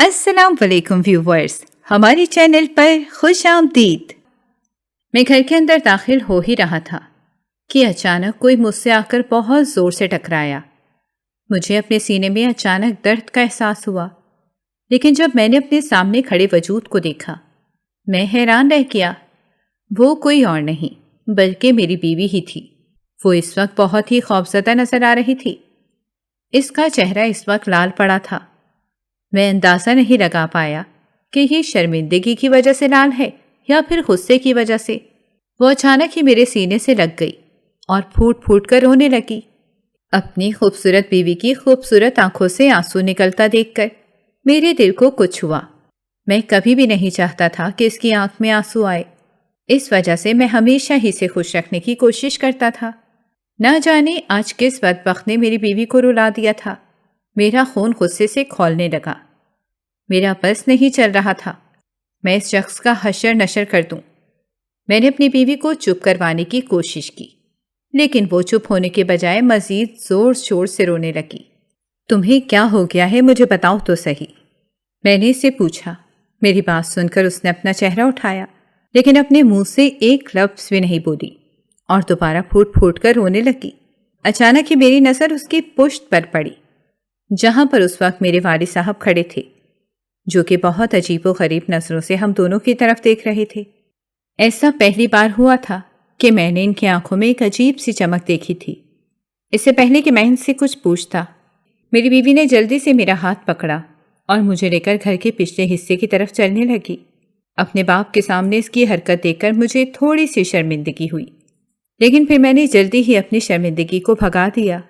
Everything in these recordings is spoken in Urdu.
السلام علیکم ویورز، ہماری چینل پر خوش آمدید۔ میں گھر کے اندر داخل ہو ہی رہا تھا کہ اچانک کوئی مجھ سے آ کر بہت زور سے ٹکرایا۔ مجھے اپنے سینے میں اچانک درد کا احساس ہوا، لیکن جب میں نے اپنے سامنے کھڑے وجود کو دیکھا میں حیران رہ گیا۔ وہ کوئی اور نہیں بلکہ میری بیوی ہی تھی۔ وہ اس وقت بہت ہی خوفزدہ نظر آ رہی تھی۔ اس کا چہرہ اس وقت لال پڑا تھا۔ میں اندازہ نہیں لگا پایا کہ یہ شرمندگی کی وجہ سے لال ہے یا پھر غصے کی وجہ سے۔ وہ اچانک ہی میرے سینے سے لگ گئی اور پھوٹ پھوٹ کر رونے لگی۔ اپنی خوبصورت بیوی کی خوبصورت آنکھوں سے آنسو نکلتا دیکھ کر میرے دل کو کچھ ہوا۔ میں کبھی بھی نہیں چاہتا تھا کہ اس کی آنکھ میں آنسو آئے۔ اس وجہ سے میں ہمیشہ ہی سے خوش رکھنے کی کوشش کرتا تھا۔ نہ جانے آج کس بدبخت نے میری بیوی کو رلا دیا تھا۔ میرا خون غصے سے کھولنے لگا۔ میرا بس نہیں چل رہا تھا میں اس شخص کا حشر نشر کر دوں۔ میں نے اپنی بیوی کو چپ کروانے کی کوشش کی، لیکن وہ چپ ہونے کے بجائے مزید زور شور سے رونے لگی۔ تمہیں کیا ہو گیا ہے، مجھے بتاؤ تو صحیح، میں نے اس سے پوچھا۔ میری بات سن کر اس نے اپنا چہرہ اٹھایا، لیکن اپنے منہ سے ایک لفظ بھی نہیں بولی اور دوبارہ پھوٹ پھوٹ کر رونے لگی۔ اچانک ہی میری نظر اس کی پشت پر پڑی، جہاں پر اس وقت میرے والد صاحب کھڑے تھے، جو کہ بہت عجیب و غریب نظروں سے ہم دونوں کی طرف دیکھ رہے تھے۔ ایسا پہلی بار ہوا تھا کہ میں نے ان کی آنکھوں میں ایک عجیب سی چمک دیکھی تھی۔ اس سے پہلے کہ میں ان سے کچھ پوچھتا، میری بیوی نے جلدی سے میرا ہاتھ پکڑا اور مجھے لے کر گھر کے پچھلے حصے کی طرف چلنے لگی۔ اپنے باپ کے سامنے اس کی حرکت دیکھ کر مجھے تھوڑی سی شرمندگی ہوئی، لیکن پھر میں نے جلدی ہی اپنی شرمندگی کو بھگا دیا۔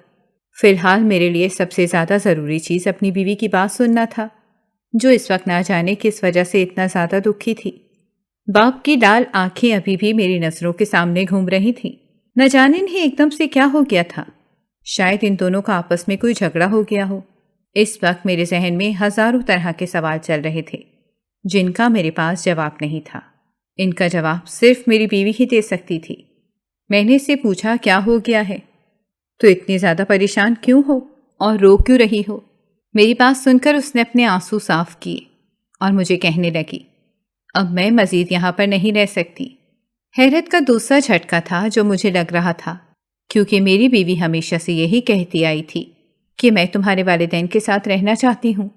فی الحال میرے لیے سب سے زیادہ ضروری چیز اپنی بیوی کی بات سننا تھا، جو اس وقت نہ جانے کس وجہ سے اتنا زیادہ دکھی تھی۔ باپ کی لال آنکھیں ابھی بھی میری نظروں کے سامنے گھوم رہی تھیں۔ نہ جانے انہیں ایک دم سے کیا ہو گیا تھا۔ شاید ان دونوں کا آپس میں کوئی جھگڑا ہو گیا ہو۔ اس وقت میرے ذہن میں ہزاروں طرح کے سوال چل رہے تھے، جن کا میرے پاس جواب نہیں تھا۔ ان کا جواب صرف میری بیوی ہی دے سکتی تھی۔ میں نے اس سے پوچھا، کیا ہو گیا ہے؟ تو اتنی زیادہ پریشان کیوں ہو اور رو کیوں رہی ہو؟ میری بات سن کر اس نے اپنے آنسو صاف کیے اور مجھے کہنے لگی، اب میں مزید یہاں پر نہیں رہ سکتی۔ حیرت کا دوسرا جھٹکا تھا جو مجھے لگ رہا تھا، کیونکہ میری بیوی ہمیشہ سے یہی کہتی آئی تھی کہ میں تمہارے والدین کے ساتھ رہنا چاہتی ہوں،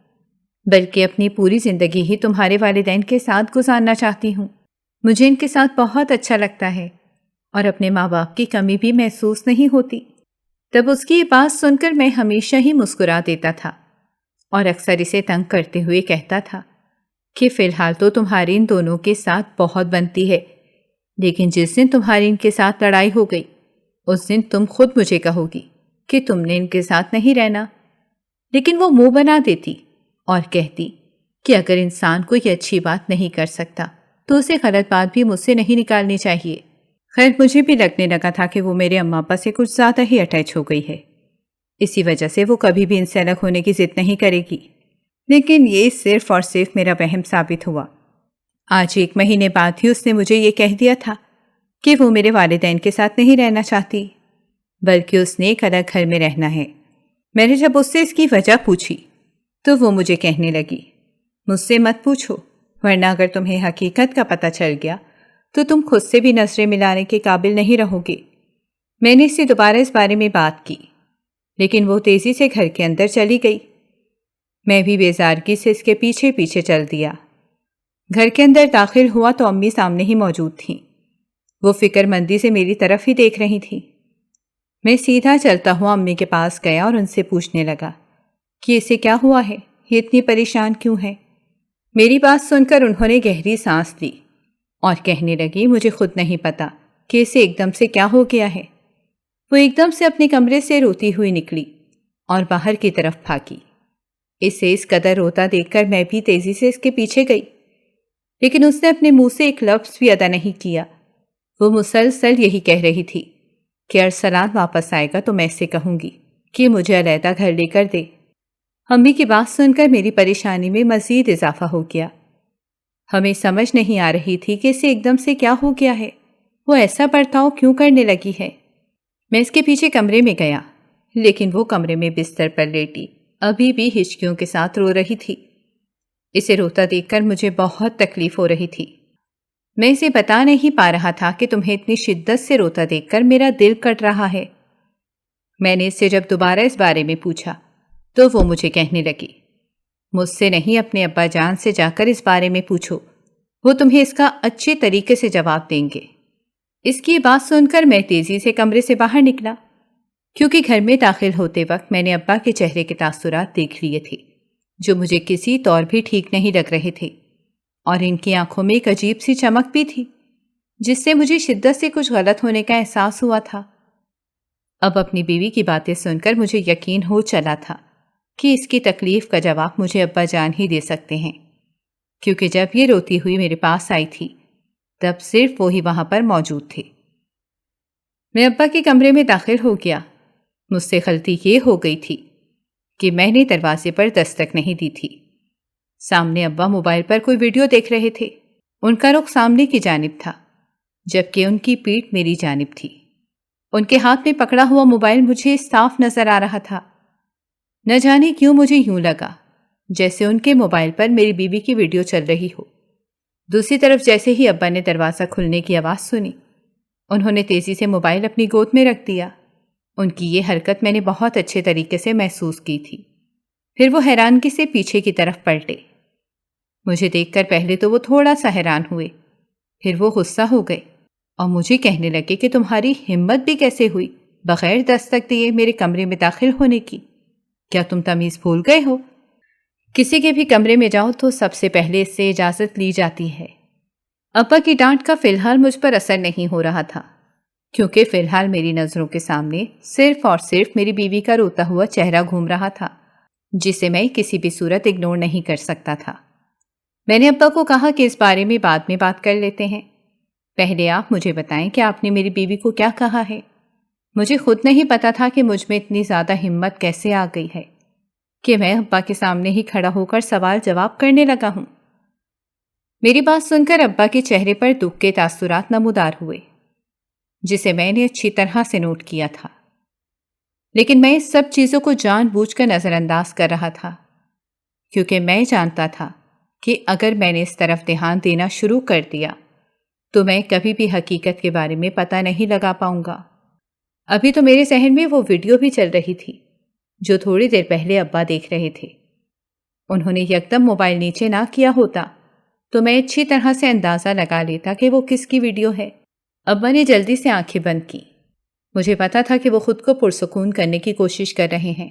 بلکہ اپنی پوری زندگی ہی تمہارے والدین کے ساتھ گزارنا چاہتی ہوں۔ مجھے ان کے ساتھ بہت اچھا لگتا ہے اور اپنے ماں باپ کی کمی بھی محسوس نہیں ہوتی۔ تب اس کی یہ بات سن کر میں ہمیشہ ہی مسکرا دیتا تھا اور اکثر اسے تنگ کرتے ہوئے کہتا تھا کہ فی الحال تو تمہاری ان دونوں کے ساتھ بہت بنتی ہے، لیکن جس دن تمہاری ان کے ساتھ لڑائی ہو گئی اس دن تم خود مجھے کہو گی کہ تم نے ان کے ساتھ نہیں رہنا۔ لیکن وہ منہ بنا دیتی اور کہتی کہ اگر انسان کوئی اچھی بات نہیں کر سکتا تو اسے غلط بات بھی مجھ سے نہیں نکالنی چاہیے۔ خیر، مجھے بھی لگنے لگا تھا کہ وہ میرے اماں ابا سے کچھ زیادہ ہی اٹیچ ہو گئی ہے، اسی وجہ سے وہ کبھی بھی ان سے الگ ہونے کی ضد نہیں کرے گی۔ لیکن یہ صرف اور صرف میرا وہم ثابت ہوا۔ آج 1 مہینے بعد ہی اس نے مجھے یہ کہہ دیا تھا کہ وہ میرے والدین کے ساتھ نہیں رہنا چاہتی، بلکہ اس نے ایک الگ گھر میں رہنا ہے۔ میں نے جب اس سے اس کی وجہ پوچھی تو وہ مجھے کہنے لگی، مجھ سے مت پوچھو، ورنہ اگر تمہیں حقیقت کا پتہ چل گیا تو تم خود سے بھی نظریں ملانے کے قابل نہیں رہو گے۔ میں نے اس سے دوبارہ اس بارے میں بات کی، لیکن وہ تیزی سے گھر کے اندر چلی گئی۔ میں بھی بیزارگی سے اس کے پیچھے پیچھے چل دیا۔ گھر کے اندر داخل ہوا تو امی سامنے ہی موجود تھیں۔ وہ فکر مندی سے میری طرف ہی دیکھ رہی تھیں۔ میں سیدھا چلتا ہوا امی کے پاس گیا اور ان سے پوچھنے لگا کہ اسے کیا ہوا ہے، یہ اتنی پریشان کیوں ہے؟ میری بات سن کر انہوں نے گہری سانس لی اور کہنے لگی، مجھے خود نہیں پتا کہ اسے ایک دم سے کیا ہو گیا ہے۔ وہ ایک دم سے اپنے کمرے سے روتی ہوئی نکلی اور باہر کی طرف بھاگی۔ اسے اس قدر روتا دیکھ کر میں بھی تیزی سے اس کے پیچھے گئی، لیکن اس نے اپنے منہ سے ایک لفظ بھی ادا نہیں کیا۔ وہ مسلسل یہی کہہ رہی تھی کہ ارسلان واپس آئے گا تو میں اس سے کہوں گی کہ مجھے علیحدہ گھر لے کر دے۔ امی کی بات سن کر میری پریشانی میں مزید اضافہ ہو گیا۔ ہمیں سمجھ نہیں آ رہی تھی کہ اسے ایک دم سے کیا ہو گیا ہے، وہ ایسا برتاؤ کیوں کرنے لگی ہے۔ میں اس کے پیچھے کمرے میں گیا، لیکن وہ کمرے میں بستر پر لیٹی ابھی بھی ہچکیوں کے ساتھ رو رہی تھی۔ اسے روتا دیکھ کر مجھے بہت تکلیف ہو رہی تھی۔ میں اسے بتا نہیں پا رہا تھا کہ تمہیں اتنی شدت سے روتا دیکھ کر میرا دل کٹ رہا ہے۔ میں نے اس سے جب دوبارہ اس بارے میں پوچھا تو وہ مجھے کہنے لگی، مجھ سے نہیں، اپنے ابا جان سے جا کر اس بارے میں پوچھو، وہ تمہیں اس کا اچھے طریقے سے جواب دیں گے۔ اس کی بات سن کر میں تیزی سے کمرے سے باہر نکلا، کیونکہ گھر میں داخل ہوتے وقت میں نے ابا کے چہرے کے تاثرات دیکھ لیے تھے جو مجھے کسی طور بھی ٹھیک نہیں لگ رہے تھے، اور ان کی آنکھوں میں ایک عجیب سی چمک بھی تھی جس سے مجھے شدت سے کچھ غلط ہونے کا احساس ہوا تھا۔ اب اپنی بیوی کی باتیں سن کر مجھے یقین ہو چلا تھا کہ اس کی تکلیف کا جواب مجھے ابا جان ہی دے سکتے ہیں، کیونکہ جب یہ روتی ہوئی میرے پاس آئی تھی تب صرف وہی وہاں پر موجود تھے۔ میں ابا کے کمرے میں داخل ہو گیا۔ مجھ سے غلطی یہ ہو گئی تھی کہ میں نے دروازے پر دستک نہیں دی تھی۔ سامنے ابا موبائل پر کوئی ویڈیو دیکھ رہے تھے۔ ان کا رخ سامنے کی جانب تھا جبکہ ان کی پیٹھ میری جانب تھی۔ ان کے ہاتھ میں پکڑا ہوا موبائل مجھے صاف نظر آ رہا تھا۔ نہ جانے کیوں مجھے یوں لگا جیسے ان کے موبائل پر میری بیوی کی ویڈیو چل رہی ہو۔ دوسری طرف جیسے ہی ابا نے دروازہ کھلنے کی آواز سنی، انہوں نے تیزی سے موبائل اپنی گود میں رکھ دیا۔ ان کی یہ حرکت میں نے بہت اچھے طریقے سے محسوس کی تھی۔ پھر وہ حیرانگی سے پیچھے کی طرف پلٹے۔ مجھے دیکھ کر پہلے تو وہ تھوڑا سا حیران ہوئے، پھر وہ غصہ ہو گئے اور مجھے کہنے لگے کہ تمہاری ہمت بھی کیسے ہوئی بغیر دستک دیے میرے کمرے میں داخل ہونے کی؟ کیا تم تمیز بھول گئے ہو؟ کسی کے بھی کمرے میں جاؤ تو سب سے پہلے اس سے اجازت لی جاتی ہے۔ ابا کی ڈانٹ کا فی الحال مجھ پر اثر نہیں ہو رہا تھا، کیونکہ فی الحال میری نظروں کے سامنے صرف اور صرف میری بیوی کا روتا ہوا چہرہ گھوم رہا تھا، جسے میں کسی بھی صورت اگنور نہیں کر سکتا تھا۔ میں نے ابا کو کہا کہ اس بارے میں بعد میں بات کر لیتے ہیں، پہلے آپ مجھے بتائیں کہ آپ نے میری بیوی کو کیا کہا ہے۔ مجھے خود نہیں پتا تھا کہ مجھ میں اتنی زیادہ ہمت کیسے آ گئی ہے کہ میں ابا کے سامنے ہی کھڑا ہو کر سوال جواب کرنے لگا ہوں۔ میری بات سن کر ابا کے چہرے پر دکھ کے تاثرات نمودار ہوئے، جسے میں نے اچھی طرح سے نوٹ کیا تھا، لیکن میں اس سب چیزوں کو جان بوجھ کر نظر انداز کر رہا تھا، کیونکہ میں جانتا تھا کہ اگر میں نے اس طرف دھیان دینا شروع کر دیا تو میں کبھی بھی حقیقت کے بارے میں پتہ نہیں لگا پاؤں گا۔ ابھی تو میرے ذہن میں وہ ویڈیو بھی چل رہی تھی جو تھوڑی دیر پہلے ابا دیکھ رہے تھے۔ انہوں نے یکدم موبائل نیچے نہ کیا ہوتا تو میں اچھی طرح سے اندازہ لگا لیتا کہ وہ کس کی ویڈیو ہے۔ ابا نے جلدی سے آنکھیں بند کی۔ مجھے پتا تھا کہ وہ خود کو پرسکون کرنے کی کوشش کر رہے ہیں۔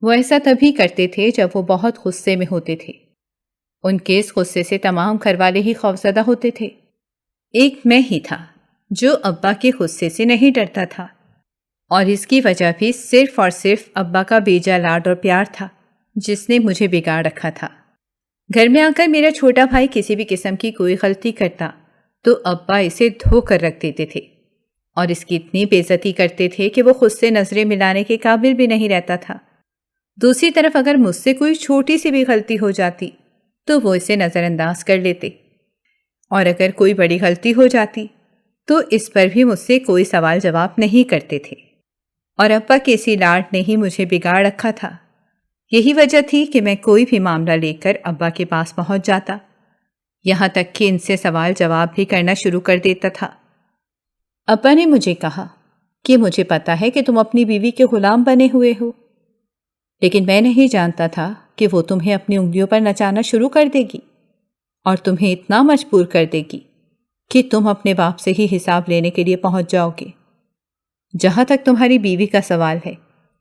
وہ ایسا تبھی کرتے تھے جب وہ بہت غصے میں ہوتے تھے۔ ان کے اس غصے سے تمام گھر والے ہی خوفزدہ ہوتے تھے۔ ایک میں ہی تھا جو ابا کے غصے سے نہیں ڈرتا تھا، اور اس کی وجہ بھی صرف اور صرف ابا کا بیجا لاڈ اور پیار تھا جس نے مجھے بگاڑ رکھا تھا۔ گھر میں آ کر میرا چھوٹا بھائی کسی بھی قسم کی کوئی غلطی کرتا تو ابا اسے دھو کر رکھ دیتے تھے اور اس کی اتنی بے عزتی کرتے تھے کہ وہ خود سے نظریں ملانے کے قابل بھی نہیں رہتا تھا۔ دوسری طرف اگر مجھ سے کوئی چھوٹی سی بھی غلطی ہو جاتی تو وہ اسے نظر انداز کر لیتے، اور اگر کوئی بڑی غلطی ہو جاتی تو اس پر بھی مجھ سے کوئی سوال جواب نہیں کرتے تھے۔ اور ابا کے اسی لاڈ نے ہی مجھے بگاڑ رکھا تھا۔ یہی وجہ تھی کہ میں کوئی بھی معاملہ لے کر ابا کے پاس پہنچ جاتا، یہاں تک کہ ان سے سوال جواب بھی کرنا شروع کر دیتا تھا۔ ابا نے مجھے کہا کہ مجھے پتا ہے کہ تم اپنی بیوی کے غلام بنے ہوئے ہو، لیکن میں نہیں جانتا تھا کہ وہ تمہیں اپنی انگلیوں پر نچانا شروع کر دے گی اور تمہیں اتنا مجبور کر دے گی کہ تم اپنے باپ سے ہی حساب لینے کے لیے پہنچ جاؤ گے۔ جہاں تک تمہاری بیوی کا سوال ہے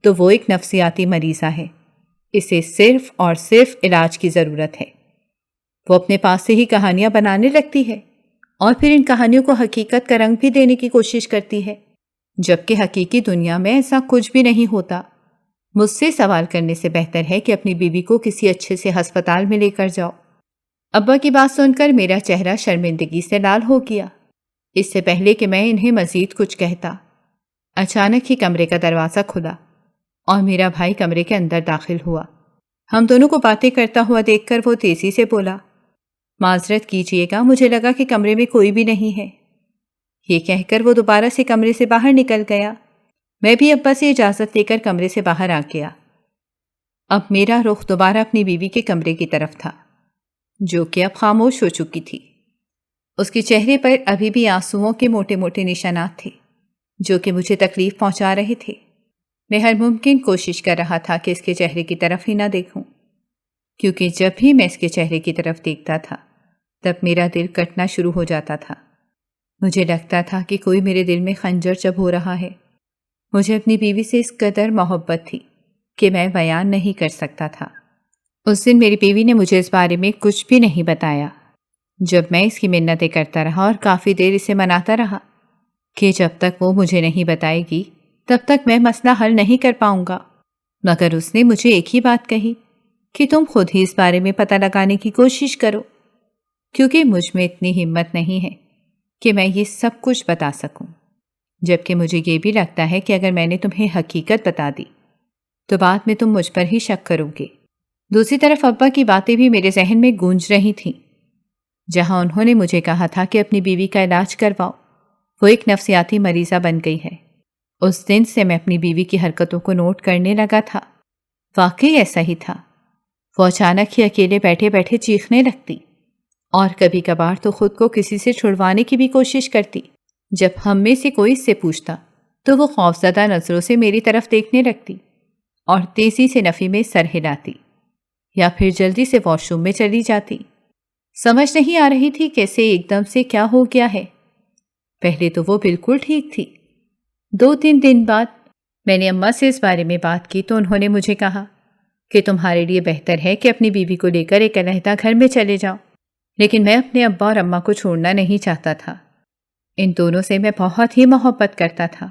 تو وہ ایک نفسیاتی مریضہ ہے، اسے صرف اور صرف علاج کی ضرورت ہے۔ وہ اپنے پاس سے ہی کہانیاں بنانے لگتی ہے اور پھر ان کہانیوں کو حقیقت کا رنگ بھی دینے کی کوشش کرتی ہے، جبکہ حقیقی دنیا میں ایسا کچھ بھی نہیں ہوتا۔ مجھ سے سوال کرنے سے بہتر ہے کہ اپنی بیوی کو کسی اچھے سے ہسپتال میں لے کر جاؤ۔ ابا کی بات سن کر میرا چہرہ شرمندگی سے لال ہو گیا۔ اس سے پہلے کہ میں انہیں مزید کچھ کہتا، اچانک ہی کمرے کا دروازہ کھلا اور میرا بھائی کمرے کے اندر داخل ہوا۔ ہم دونوں کو باتیں کرتا ہوا دیکھ کر وہ تیزی سے بولا، معذرت کیجیے گا، مجھے لگا کہ کمرے میں کوئی بھی نہیں ہے۔ یہ کہہ کر وہ دوبارہ سے کمرے سے باہر نکل گیا۔ میں بھی ابا سے اجازت لے کر کمرے سے باہر آ گیا۔ اب میرا رخ دوبارہ اپنی بیوی کے کمرے کی طرف تھا۔ جو کہ اب خاموش ہو چکی تھی۔ اس کے چہرے پر ابھی بھی آنسوؤں کے موٹے موٹے نشانات تھے جو کہ مجھے تکلیف پہنچا رہے تھے۔ میں ہر ممکن کوشش کر رہا تھا کہ اس کے چہرے کی طرف ہی نہ دیکھوں، کیونکہ جب بھی میں اس کے چہرے کی طرف دیکھتا تھا تب میرا دل کٹنا شروع ہو جاتا تھا۔ مجھے لگتا تھا کہ کوئی میرے دل میں خنجر چبھ ہو رہا ہے۔ مجھے اپنی بیوی سے اس قدر محبت تھی کہ میں بیان نہیں کر سکتا تھا۔ اس دن میری بیوی نے مجھے اس بارے میں کچھ بھی نہیں بتایا۔ جب میں اس کی منتیں کرتا رہا اور کافی دیر اسے مناتا رہا کہ جب تک وہ مجھے نہیں بتائے گی تب تک میں مسئلہ حل نہیں کر پاؤں گا، مگر اس نے مجھے ایک ہی بات کہی کہ تم خود ہی اس بارے میں پتہ لگانے کی کوشش کرو، کیونکہ مجھ میں اتنی ہمت نہیں ہے کہ میں یہ سب کچھ بتا سکوں، جبکہ مجھے یہ بھی لگتا ہے کہ اگر میں نے تمہیں حقیقت بتا دی تو بعد میں تم مجھ پر ہی شک کرو گے۔ دوسری طرف ابا کی باتیں بھی میرے ذہن میں گونج رہی تھیں۔ جہاں انہوں نے مجھے کہا تھا کہ اپنی بیوی کا علاج کرواؤ، وہ ایک نفسیاتی مریضہ بن گئی ہے۔ اس دن سے میں اپنی بیوی کی حرکتوں کو نوٹ کرنے لگا تھا۔ واقعی ایسا ہی تھا۔ وہ اچانک ہی اکیلے بیٹھے بیٹھے چیخنے لگتی اور کبھی کبھار تو خود کو کسی سے چھڑوانے کی بھی کوشش کرتی۔ جب ہم میں سے کوئی اس سے پوچھتا تو وہ خوفزدہ نظروں سے میری طرف دیکھنے لگتی اور تیزی سے نفی میں سر ہلاتی یا پھر جلدی سے واش روم میں چلی جاتی۔ سمجھ نہیں آ رہی تھی کیسے ایک دم سے کیا ہو گیا ہے۔ پہلے تو وہ بالکل ٹھیک تھی۔ 2-3 دن بعد میں نے اماں سے اس بارے میں بات کی تو انہوں نے مجھے کہا کہ تمہارے لیے بہتر ہے کہ اپنی بیوی کو لے کر ایک علیحدہ گھر میں چلے جاؤ، لیکن میں اپنے ابا اور اماں کو چھوڑنا نہیں چاہتا تھا۔ ان دونوں سے میں بہت ہی محبت کرتا تھا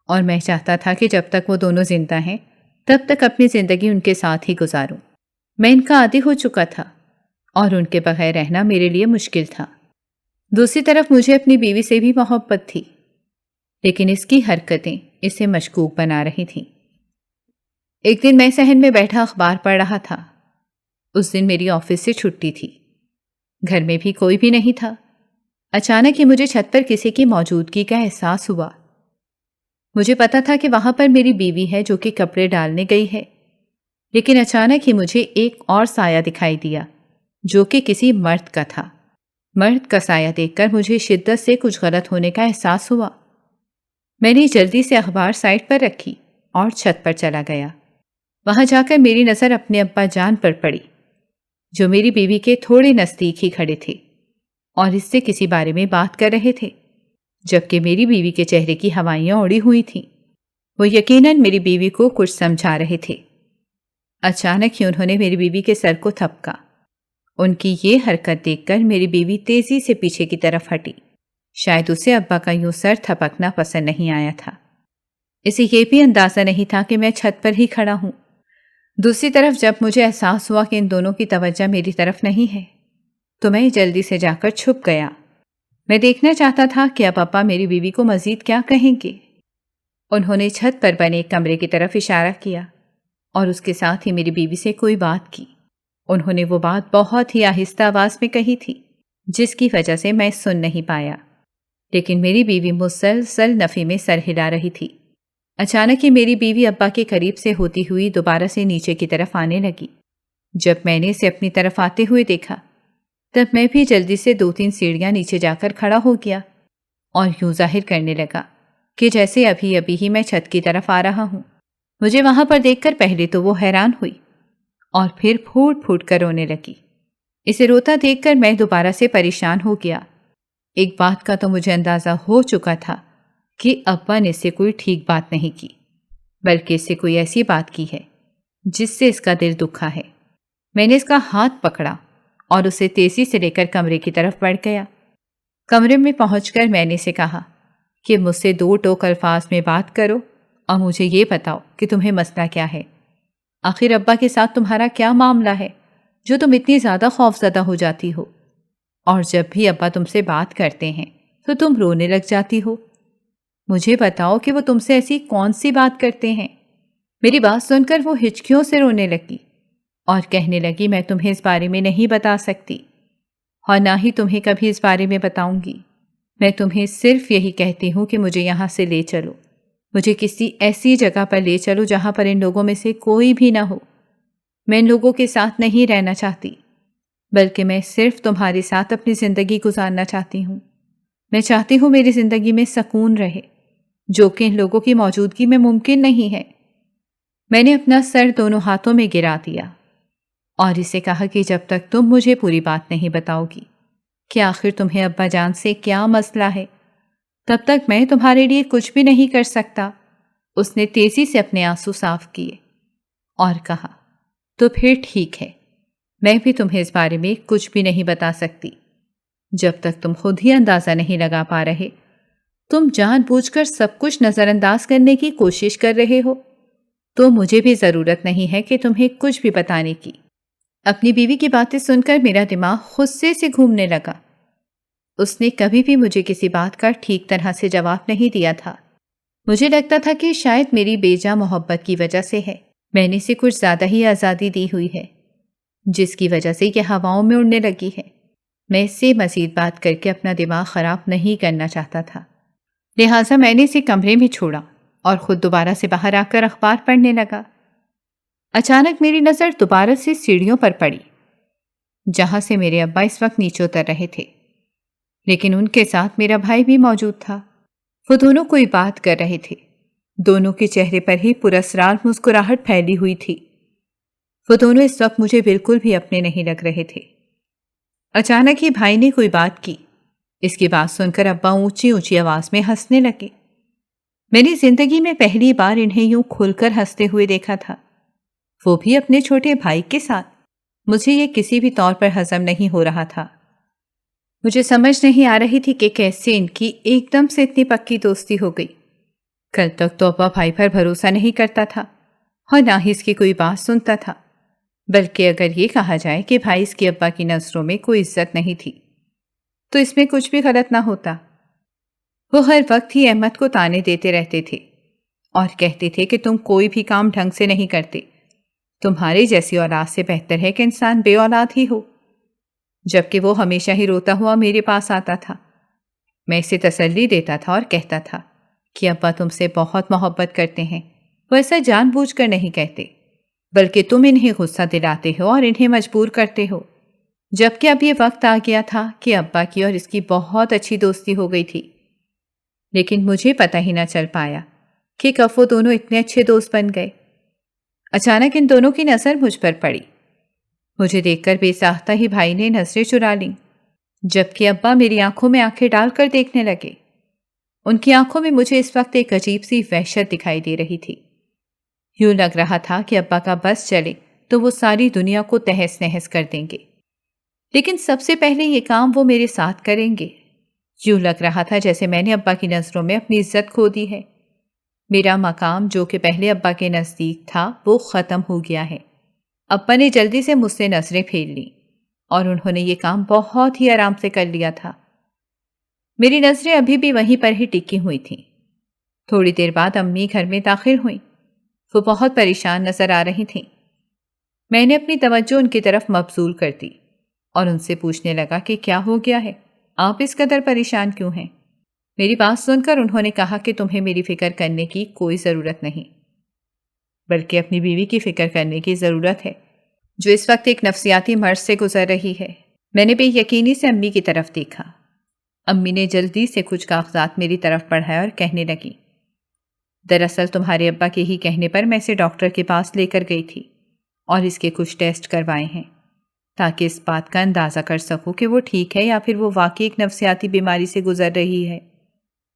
اور میں چاہتا تھا کہ جب تک وہ دونوں زندہ ہیں تب تک اپنی زندگی ان کے ساتھ ہی گزاروں۔ میں ان کا عادی ہو چکا تھا اور ان کے بغیر رہنا میرے لیے مشکل تھا۔ دوسری طرف مجھے اپنی بیوی سے بھی محبت تھی، لیکن اس کی حرکتیں اسے مشکوک بنا رہی تھیں۔ ایک دن میں صحن میں بیٹھا اخبار پڑھ رہا تھا۔ اس دن میری آفس سے چھٹی تھی، گھر میں بھی کوئی بھی نہیں تھا۔ اچانک ہی مجھے چھت پر کسی کی موجودگی کا احساس ہوا۔ مجھے پتا تھا کہ وہاں پر میری بیوی ہے جو کہ کپڑے ڈالنے گئی ہے، لیکن اچانک ہی مجھے ایک اور سایہ دکھائی دیا جو کہ کسی مرد کا تھا۔ مرد کا سایہ دیکھ کر مجھے شدت سے کچھ غلط ہونے کا احساس ہوا۔ میں نے جلدی سے اخبار سائٹ پر رکھی اور چھت پر چلا گیا۔ وہاں جا کر میری نظر اپنے ابا جان پر پڑی جو میری بیوی کے تھوڑے نزدیک ہی کھڑے تھے اور اس سے کسی بارے میں بات کر رہے تھے، جبکہ میری بیوی کے چہرے کی ہوائیاں اڑی ہوئی تھیں۔ وہ یقیناً میری بیوی کو کچھ سمجھا رہے تھے۔ اچانک ہی انہوں نے میری بیوی کے سر کو تھپکا۔ ان کی یہ حرکت دیکھ کر میری بیوی تیزی سے پیچھے کی طرف ہٹی۔ شاید اسے ابا کا یوں سر تھپکنا پسند نہیں آیا تھا۔ اسے یہ بھی اندازہ نہیں تھا کہ میں چھت پر ہی کھڑا ہوں۔ دوسری طرف جب مجھے احساس ہوا کہ ان دونوں کی توجہ میری طرف نہیں ہے تو میں جلدی سے جا کر چھپ گیا۔ میں دیکھنا چاہتا تھا کہ اب ابا میری بیوی کو مزید کیا کہیں گے۔ انہوں نے چھت پر بنے ایک کمرے کی طرف اشارہ کیا اور اس کے ساتھ ہی میری بیوی سے کوئی بات کی۔ انہوں نے وہ بات بہت ہی آہستہ آواز میں کہی تھی جس کی وجہ سے میں سن نہیں پایا، لیکن میری بیوی مسلسل نفی میں سر ہلا رہی تھی۔ اچانک ہی میری بیوی ابا کے قریب سے ہوتی ہوئی دوبارہ سے نیچے کی طرف آنے لگی۔ جب میں نے اسے اپنی طرف آتے ہوئے دیکھا تب میں بھی جلدی سے 2-3 سیڑھیاں نیچے جا کر کھڑا ہو گیا اور یوں ظاہر کرنے لگا کہ جیسے ابھی ابھی ہی میں چھت کی طرف آ رہا ہوں۔ مجھے وہاں پر دیکھ کر پہلے تو وہ حیران ہوئی اور پھر پھوٹ پھوٹ کر رونے لگی۔ اسے روتا دیکھ کر میں دوبارہ سے پریشان ہو گیا۔ ایک بات کا تو مجھے اندازہ ہو چکا تھا کہ ابا نے اس سے کوئی ٹھیک بات نہیں کی، بلکہ اس سے کوئی ایسی بات کی ہے جس سے اس کا دل دکھا ہے۔ میں نے اس کا ہاتھ پکڑا اور اسے تیزی سے لے کر کمرے کی طرف بڑھ گیا۔ کمرے میں پہنچ کر میں نے اسے کہا کہ مجھ سے 2 ٹوک الفاظ میں بات کرو اور مجھے یہ بتاؤ کہ تمہیں مسئلہ کیا ہے۔ آخر ابا کے ساتھ تمہارا کیا معاملہ ہے جو تم اتنی زیادہ خوفزدہ ہو جاتی ہو، اور جب بھی ابا تم سے بات کرتے ہیں تو تم رونے لگ جاتی ہو۔ مجھے بتاؤ کہ وہ تم سے ایسی کون سی بات کرتے ہیں۔ میری بات سن کر وہ ہچکیوں سے رونے لگی اور کہنے لگی میں تمہیں اس بارے میں نہیں بتا سکتی اور نہ ہی تمہیں کبھی اس بارے میں بتاؤں گی۔ میں تمہیں صرف یہی کہتی ہوں کہ مجھے یہاں سے لے چلو، مجھے کسی ایسی جگہ پر لے چلو جہاں پر ان لوگوں میں سے کوئی بھی نہ ہو۔ میں ان لوگوں کے ساتھ نہیں رہنا چاہتی۔ بلکہ میں صرف تمہارے ساتھ اپنی زندگی گزارنا چاہتی ہوں۔ میں چاہتی ہوں میری زندگی میں سکون رہے، جو کہ ان لوگوں کی موجودگی میں ممکن نہیں ہے۔ میں نے اپنا سر دونوں ہاتھوں میں گرا دیا اور اسے کہا کہ جب تک تم مجھے پوری بات نہیں بتاؤ گی کہ آخر تمہیں ابا جان سے کیا مسئلہ ہے، تب تک میں تمہارے لیے کچھ بھی نہیں کر سکتا۔ اس نے تیزی سے اپنے آنسو صاف کیے اور کہا، تو پھر ٹھیک ہے، میں بھی تمہیں اس بارے میں کچھ بھی نہیں بتا سکتی جب تک تم خود ہی اندازہ نہیں لگا پا رہے۔ تم جان بوجھ کر سب کچھ نظر انداز کرنے کی کوشش کر رہے ہو، تو مجھے بھی ضرورت نہیں ہے کہ تمہیں کچھ بھی بتانے کی۔ اپنی بیوی کی باتیں سن کر میرا دماغ غصے سے گھومنے لگا۔ اس نے کبھی بھی مجھے کسی بات کا ٹھیک طرح سے جواب نہیں دیا تھا۔ مجھے لگتا تھا کہ شاید میری بے جا محبت کی وجہ سے ہے، میں نے اسے کچھ زیادہ ہی آزادی دی ہوئی ہے، جس کی وجہ سے یہ ہواؤں میں اڑنے لگی ہے۔ میں اس سے مزید بات کر کے اپنا دماغ خراب نہیں کرنا چاہتا تھا، لہٰذا میں نے اسے کمرے میں چھوڑا اور خود دوبارہ سے باہر آ کر اخبار پڑھنے لگا۔ اچانک میری نظر دوبارہ سے سیڑھیوں پر پڑی، جہاں سے میرے ابا اس وقت نیچے اتر رہے تھے، لیکن ان کے ساتھ میرا بھائی بھی موجود تھا۔ وہ دونوں کوئی بات کر رہے تھے، دونوں کے چہرے پر ہی پراسرار مسکراہٹ پھیلی ہوئی تھی۔ وہ دونوں اس وقت مجھے بالکل بھی اپنے نہیں لگ رہے تھے۔ اچانک ہی بھائی نے کوئی بات کی۔ اس کی بات سن کر ابا اونچی اونچی آواز میں ہنسنے لگے۔ میں نے زندگی میں پہلی بار انہیں یوں کھل کر ہنستے ہوئے دیکھا تھا، وہ بھی اپنے چھوٹے بھائی کے ساتھ۔ مجھے یہ کسی بھی طور پر ہضم نہیں ہو رہا تھا۔ مجھے سمجھ نہیں آ رہی تھی کہ کیسے ان کی ایک دم سے اتنی پکی دوستی ہو گئی۔ کل تک تو ابا بھائی پر بھروسہ نہیں کرتا تھا اور نہ ہی اس کی کوئی بات سنتا تھا، بلکہ اگر یہ کہا جائے کہ بھائی اس کی ابا کی نظروں میں کوئی عزت نہیں تھی تو اس میں کچھ بھی غلط نہ ہوتا۔ وہ ہر وقت ہی احمد کو تانے دیتے رہتے تھے اور کہتے تھے کہ تم کوئی بھی کام ڈھنگ سے نہیں کرتے، تمہاری جیسی اولاد سے بہتر ہے کہ انسان بے اولاد ہی ہو، جبکہ وہ ہمیشہ ہی روتا ہوا میرے پاس آتا تھا۔ میں اسے تسلی دیتا تھا اور کہتا تھا کہ ابا تم سے بہت محبت کرتے ہیں، وہ ایسا جان بوجھ کر نہیں کہتے، بلکہ تم انہیں غصہ دلاتے ہو اور انہیں مجبور کرتے ہو۔ جبکہ اب یہ وقت آ گیا تھا کہ ابا کی اور اس کی بہت اچھی دوستی ہو گئی تھی، لیکن مجھے پتہ ہی نہ چل پایا کہ کب وہ دونوں اتنے اچھے دوست بن گئے۔ اچانک ان دونوں کی نظر مجھ پر پڑی۔ مجھے دیکھ کر بے ساختہ ہی بھائی نے نظریں چرا لیں، جبکہ ابا میری آنکھوں میں آنکھیں ڈال کر دیکھنے لگے۔ ان کی آنکھوں میں مجھے اس وقت ایک عجیب سی وحشت دکھائی دے رہی تھی۔ یوں لگ رہا تھا کہ ابا کا بس چلے تو وہ ساری دنیا کو تہس نہس کر دیں گے، لیکن سب سے پہلے یہ کام وہ میرے ساتھ کریں گے۔ یوں لگ رہا تھا جیسے میں نے ابا کی نظروں میں اپنی عزت کھو دی ہے۔ میرا مقام جو کہ پہلے ابا کے نزدیک تھا وہ ختم ہو گیا ہے۔ ابا نے جلدی سے مجھ سے نظریں پھیر لیں اور انہوں نے یہ کام بہت ہی آرام سے کر لیا تھا۔ میری نظریں ابھی بھی وہیں پر ہی ٹکی ہوئی تھیں۔ تھوڑی دیر بعد امی گھر میں داخل ہوئیں۔ وہ بہت پریشان نظر آ رہی تھیں۔ میں نے اپنی توجہ ان کی طرف مبذول کر دی اور ان سے پوچھنے لگا کہ کیا ہو گیا ہے، آپ اس قدر پریشان کیوں ہیں؟ میری بات سن کر انہوں نے کہا کہ تمہیں میری فکر کرنے کی کوئی ضرورت نہیں، بلکہ اپنی بیوی کی فکر کرنے کی ضرورت ہے، جو اس وقت ایک نفسیاتی مرض سے گزر رہی ہے۔ میں نے بے یقینی سے امی کی طرف دیکھا۔ امی نے جلدی سے کچھ کاغذات میری طرف بڑھائے اور کہنے لگی، دراصل تمہارے ابا کے ہی کہنے پر میں اسے ڈاکٹر کے پاس لے کر گئی تھی اور اس کے کچھ ٹیسٹ کروائے ہیں، تاکہ اس بات کا اندازہ کر سکوں کہ وہ ٹھیک ہے یا پھر وہ واقعی ایک نفسیاتی بیماری سے گزر رہی ہے،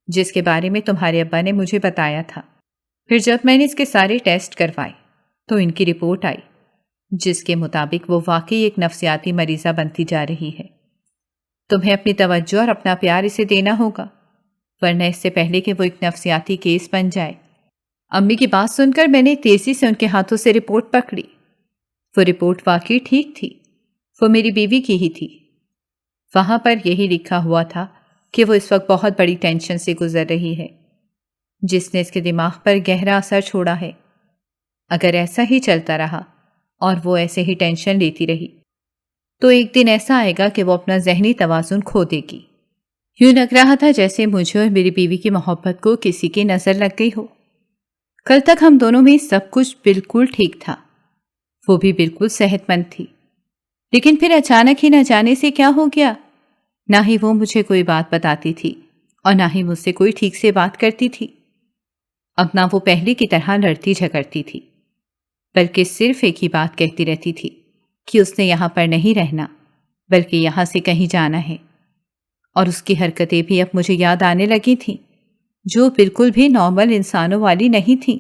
جس کے بارے میں تمہارے ابا نے مجھے بتایا تھا۔ پھر جب میں نے اس کے سارے ٹیسٹ کروائے تو ان کی رپورٹ آئی، جس کے مطابق وہ واقعی ایک نفسیاتی مریضہ بنتی جا رہی ہے۔ تمہیں اپنی توجہ اور اپنا پیار اسے دینا ہوگا، ورنہ اس سے پہلے کہ وہ ایک نفسیاتی کیس بن جائے۔ امی کی بات سن کر میں نے تیزی سے ان کے ہاتھوں سے رپورٹ پکڑی۔ وہ رپورٹ واقعی ٹھیک تھی، وہ میری بیوی کی ہی تھی۔ وہاں پر یہی لکھا ہوا تھا کہ وہ اس وقت بہت بڑی ٹینشن سے گزر رہی ہے، جس نے اس کے دماغ پر گہرا اثر چھوڑا ہے۔ اگر ایسا ہی چلتا رہا اور وہ ایسے ہی ٹینشن لیتی رہی تو ایک دن ایسا آئے گا کہ وہ اپنا ذہنی توازن کھو دے گی۔ یوں لگ رہا تھا جیسے مجھے اور میری بیوی کی محبت کو کسی کی نظر لگ گئی ہو۔ کل تک ہم دونوں میں سب کچھ بالکل ٹھیک تھا، وہ بھی بالکل صحت مند تھی، لیکن پھر اچانک ہی نہ جانے سے کیا ہو گیا، نہ ہی وہ مجھے کوئی بات بتاتی تھی اور نہ ہی مجھ سے کوئی ٹھیک سے بات کرتی تھی۔ اب نہ وہ پہلے کی طرح لڑتی جھگڑتی تھی، بلکہ صرف ایک ہی بات کہتی رہتی تھی کہ اس نے یہاں پر نہیں رہنا بلکہ یہاں سے کہیں جانا ہے۔ اور اس کی حرکتیں بھی اب مجھے یاد آنے لگی تھیں، جو بالکل بھی نارمل انسانوں والی نہیں تھیں۔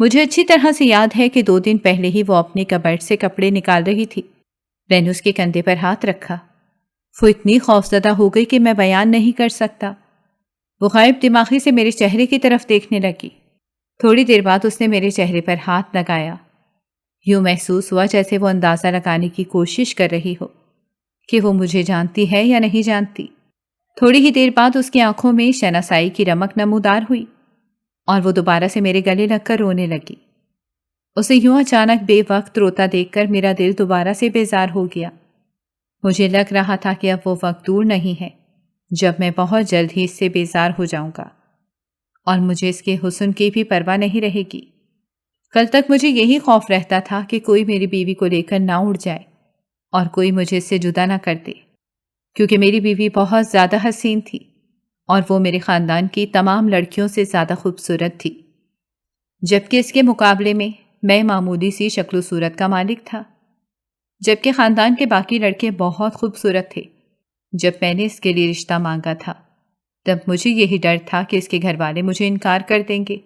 مجھے اچھی طرح سے یاد ہے کہ 2 دن پہلے ہی وہ اپنے کبرڈ سے کپڑے نکال رہی تھی۔ میں نے اس کے کندھے پر ہاتھ رکھا۔ وہ اتنی خوفزدہ ہو گئی کہ میں بیان نہیں کر سکتا۔ وہ غائب دماغی سے میرے چہرے کی طرف دیکھنے لگی۔ تھوڑی دیر بعد اس نے میرے چہرے پر ہاتھ لگایا۔ یوں محسوس ہوا جیسے وہ اندازہ لگانے کی کوشش کر رہی ہو کہ وہ مجھے جانتی ہے یا نہیں جانتی۔ تھوڑی ہی دیر بعد اس کی آنکھوں میں شناسائی کی رمق نمودار ہوئی اور وہ دوبارہ سے میرے گلے لگ کر رونے لگی۔ اسے یوں اچانک بے وقت روتا دیکھ کر میرا دل دوبارہ سے بیزار ہو گیا۔ مجھے لگ رہا تھا کہ اب وہ وقت دور نہیں ہے جب میں بہت جلد ہی اس سے بیزار ہو جاؤں گا اور مجھے اس کے حسن کی بھی پرواہ نہیں رہے گی۔ کل تک مجھے یہی خوف رہتا تھا کہ کوئی میری بیوی کو لے کر نہ اڑ جائے اور کوئی مجھے اس سے جدا نہ کر دے، کیونکہ میری بیوی بہت زیادہ حسین تھی اور وہ میرے خاندان کی تمام لڑکیوں سے زیادہ خوبصورت تھی، جبکہ اس کے مقابلے میں معمولی سی شکل و صورت کا مالک تھا، جبکہ خاندان کے باقی لڑکے بہت خوبصورت تھے۔ جب میں نے اس کے لیے رشتہ مانگا تھا تب مجھے یہی ڈر تھا کہ اس کے گھر والے مجھے انکار کر دیں گے،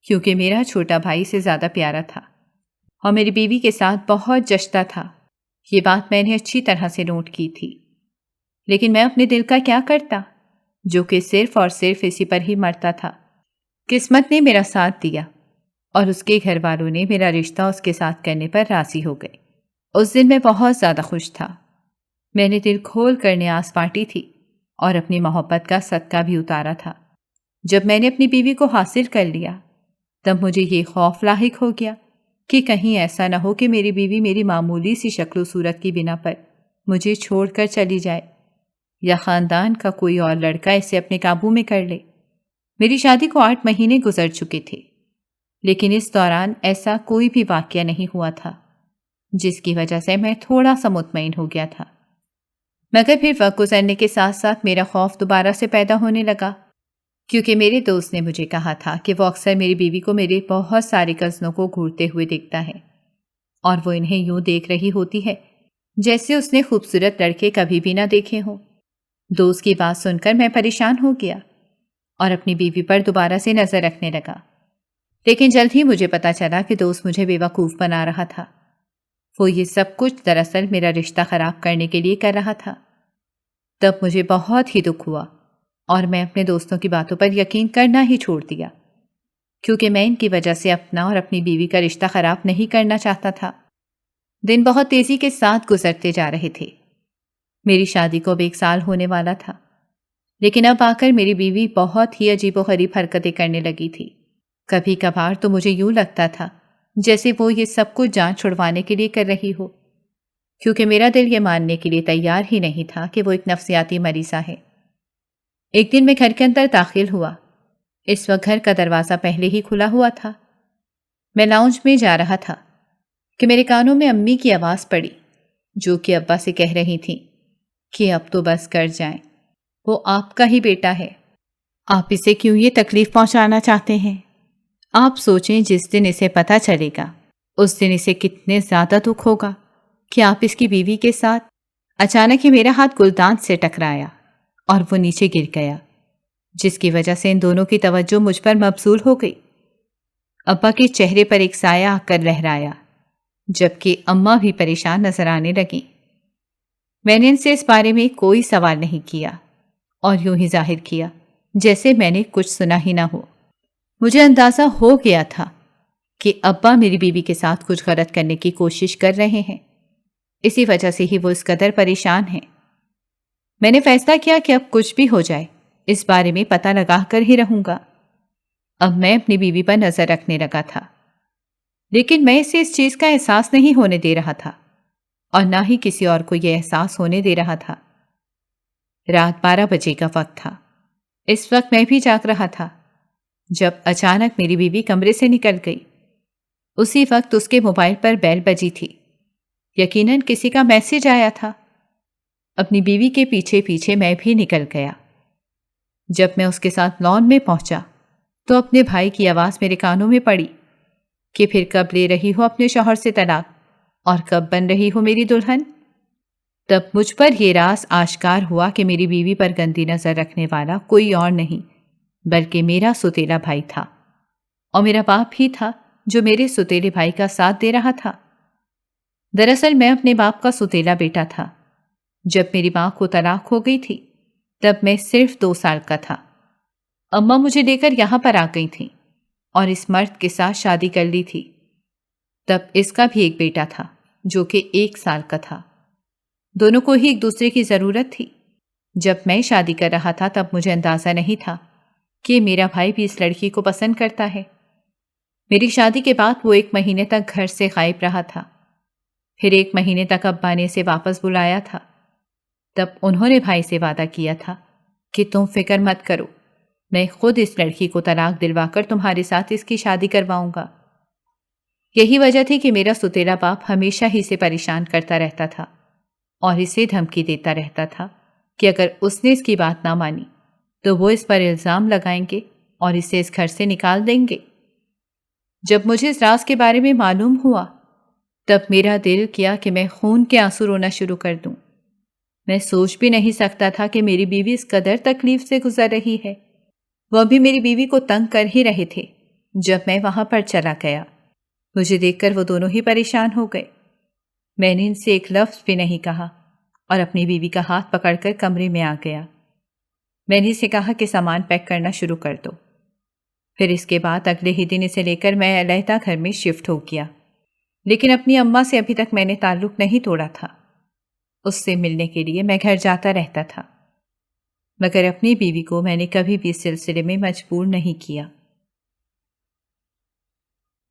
کیونکہ میرا چھوٹا بھائی سے زیادہ پیارا تھا اور میری بیوی کے ساتھ بہت جچتا تھا۔ یہ بات میں نے اچھی طرح سے نوٹ کی تھی، لیکن میں اپنے دل کا کیا کرتا جو کہ صرف اور صرف اسی پر ہی مرتا تھا۔ قسمت نے میرا ساتھ دیا اور اس کے گھر والوں نے میرا رشتہ اس کے ساتھ کرنے پر راضی ہو گئے۔ اس دن میں بہت زیادہ خوش تھا۔ میں نے دل کھول کر نیاز بانٹی تھی اور اپنی محبت کا صدقہ بھی اتارا تھا۔ جب میں نے اپنی بیوی کو حاصل کر لیا تب مجھے یہ خوف لاحق ہو گیا کہ کہیں ایسا نہ ہو کہ میری بیوی میری معمولی سی شکل و صورت کی بنا پر مجھے چھوڑ کر چلی جائے یا خاندان کا کوئی اور لڑکا اسے اپنے قابو میں کر لے۔ میری شادی کو 8 مہینے گزر چکے تھے، لیکن اس دوران ایسا کوئی بھی واقعہ نہیں ہوا تھا جس کی وجہ سے میں تھوڑا سا مطمئن ہو گیا تھا، مگر پھر وقت گزرنے کے ساتھ ساتھ میرا خوف دوبارہ سے پیدا ہونے لگا، کیونکہ میرے دوست نے مجھے کہا تھا کہ وہ اکثر میری بیوی کو میرے بہت سارے کزنوں کو گھورتے ہوئے دیکھتا ہے اور وہ انہیں یوں دیکھ رہی ہوتی ہے جیسے اس نے خوبصورت لڑکے کبھی بھی نہ دیکھے ہوں۔ دوست کی بات سن کر میں پریشان ہو گیا اور اپنی بیوی پر دوبارہ سے نظر رکھنے لگا، لیکن جلد ہی مجھے پتا چلا کہ دوست مجھے بیوقوف بنا رہا تھا۔ وہ یہ سب کچھ دراصل میرا رشتہ خراب کرنے کے لیے کر رہا تھا۔ تب مجھے بہت ہی دکھ ہوا اور میں اپنے دوستوں کی باتوں پر یقین کرنا ہی چھوڑ دیا، کیونکہ میں ان کی وجہ سے اپنا اور اپنی بیوی کا رشتہ خراب نہیں کرنا چاہتا تھا۔ دن بہت تیزی کے ساتھ گزرتے جا رہے تھے۔ میری شادی کو اب 1 سال ہونے والا تھا، لیکن اب آ کر میری بیوی بہت ہی عجیب و غریب حرکتیں کرنے لگی تھی۔ کبھی کبھار تو مجھے یوں لگتا تھا جیسے وہ یہ سب کچھ جان چھڑوانے کے لیے کر رہی ہو، کیونکہ میرا دل یہ ماننے کے لیے تیار ہی نہیں تھا کہ وہ ایک نفسیاتی مریضہ ہے۔ ایک دن میں گھر کے اندر داخل ہوا۔ اس وقت گھر کا دروازہ پہلے ہی کھلا ہوا تھا۔ میں لاؤنج میں جا رہا تھا کہ میرے کانوں میں امی کی آواز پڑی، جو کہ ابا سے کہہ رہی تھیں کہ اب تو بس کر جائیں، وہ آپ کا ہی بیٹا ہے، آپ اسے کیوں یہ تکلیف پہنچانا چاہتے ہیں؟ آپ سوچیں جس دن اسے پتہ چلے گا اس دن اسے کتنے زیادہ دکھ ہوگا کہ آپ اس کی بیوی کے ساتھ۔ اچانک ہی میرا ہاتھ گلدان سے ٹکرایا اور وہ نیچے گر گیا، جس کی وجہ سے ان دونوں کی توجہ مجھ پر مبذول ہو گئی۔ ابا کے چہرے پر ایک سایہ آ کر لہرایا، جبکہ اماں بھی پریشان نظر آنے لگیں۔ میں نے ان سے اس بارے میں کوئی سوال نہیں کیا اور یوں ہی ظاہر کیا جیسے میں نے کچھ سنا ہی نہ ہو۔ مجھے اندازہ ہو گیا تھا کہ ابا میری بیوی کے ساتھ کچھ غلط کرنے کی کوشش کر رہے ہیں، اسی وجہ سے ہی وہ اس قدر پریشان ہیں۔ میں نے فیصلہ کیا کہ اب کچھ بھی ہو جائے اس بارے میں پتہ لگا کر ہی رہوں گا۔ اب میں اپنی بیوی پر نظر رکھنے لگا تھا، لیکن میں اسے اس چیز کا احساس نہیں ہونے دے رہا تھا اور نہ ہی کسی اور کو یہ احساس ہونے دے رہا تھا۔ رات 12 بجے کا وقت تھا۔ اس وقت میں بھی جاگ رہا تھا جب اچانک میری بیوی کمرے سے نکل گئی۔ اسی وقت اس کے موبائل پر بیل بجی تھی۔ یقیناً کسی کا میسج آیا تھا۔ اپنی بیوی کے پیچھے پیچھے میں بھی نکل گیا۔ جب میں اس کے ساتھ لان میں پہنچا تو اپنے بھائی کی آواز میرے کانوں میں پڑی کہ پھر کب لے رہی ہو اپنے شوہر سے طلاق اور کب بن رہی ہو میری دلہن؟ تب مجھ پر یہ راز آشکار ہوا کہ میری بیوی پر گندی نظر رکھنے والا کوئی اور نہیں بلکہ میرا سوتیلا بھائی تھا، اور میرا باپ ہی تھا جو میرے سوتیلے بھائی کا ساتھ دے رہا تھا۔ دراصل میں اپنے باپ کا سوتیلا بیٹا تھا۔ جب میری ماں کو طلاق ہو گئی تھی تب میں صرف 2 سال کا تھا۔ اماں مجھے لے کر یہاں پر آ گئی تھیں اور اس مرد کے ساتھ شادی کر لی تھی۔ تب اس کا بھی ایک بیٹا تھا جو کہ 1 سال کا تھا۔ دونوں کو ہی ایک دوسرے کی ضرورت تھی۔ جب میں شادی کر رہا تھا تب مجھے اندازہ نہیں تھا کہ میرا بھائی بھی اس لڑکی کو پسند کرتا ہے۔ میری شادی کے بعد وہ 1 مہینے تک گھر سے غائب رہا تھا۔ پھر 1 مہینے تک ابا نے اسے واپس بلایا تھا۔ تب انہوں نے بھائی سے وعدہ کیا تھا کہ تم فکر مت کرو، میں خود اس لڑکی کو طلاق دلوا کر تمہارے ساتھ اس کی شادی کرواؤں گا۔ یہی وجہ تھی کہ میرا سوتیلا باپ ہمیشہ ہی اسے پریشان کرتا رہتا تھا اور اسے دھمکی دیتا رہتا تھا کہ اگر اس نے اس کی بات نہ مانی تو وہ اس پر الزام لگائیں گے اور اسے اس گھر سے نکال دیں گے۔ جب مجھے اس راز کے بارے میں معلوم ہوا تب میرا دل کیا کہ میں خون کے آنسو رونا شروع کر دوں۔ میں سوچ بھی نہیں سکتا تھا کہ میری بیوی اس قدر تکلیف سے گزر رہی ہے۔ وہ بھی میری بیوی کو تنگ کر ہی رہے تھے جب میں وہاں پر چلا گیا۔ مجھے دیکھ کر وہ دونوں ہی پریشان ہو گئے۔ میں نے ان سے ایک لفظ بھی نہیں کہا اور اپنی بیوی کا ہاتھ پکڑ کر کمرے میں آ گیا۔ میں نے اسے کہا کہ سامان پیک کرنا شروع کر دو۔ پھر اس کے بعد اگلے ہی دن اسے لے کر میں علیحدہ گھر میں شفٹ ہو گیا، لیکن اپنی اماں سے ابھی تک میں نے تعلق نہیں توڑا تھا۔ اس سے ملنے کے لیے میں گھر جاتا رہتا تھا، مگر اپنی بیوی کو میں نے کبھی بھی اس سلسلے میں مجبور نہیں کیا۔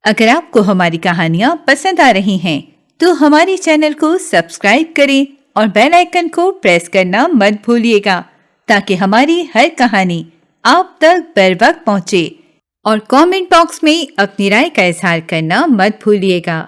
اگر آپ کو ہماری کہانیاں پسند آ رہی ہیں تو ہماری چینل کو سبسکرائب کریں اور بیل آئیکن کو پریس کرنا مت بھولیے گا تاکہ ہماری ہر کہانی آپ تک بر وقت پہنچے، اور کامنٹ باکس میں اپنی رائے کا اظہار کرنا مت بھولیے گا۔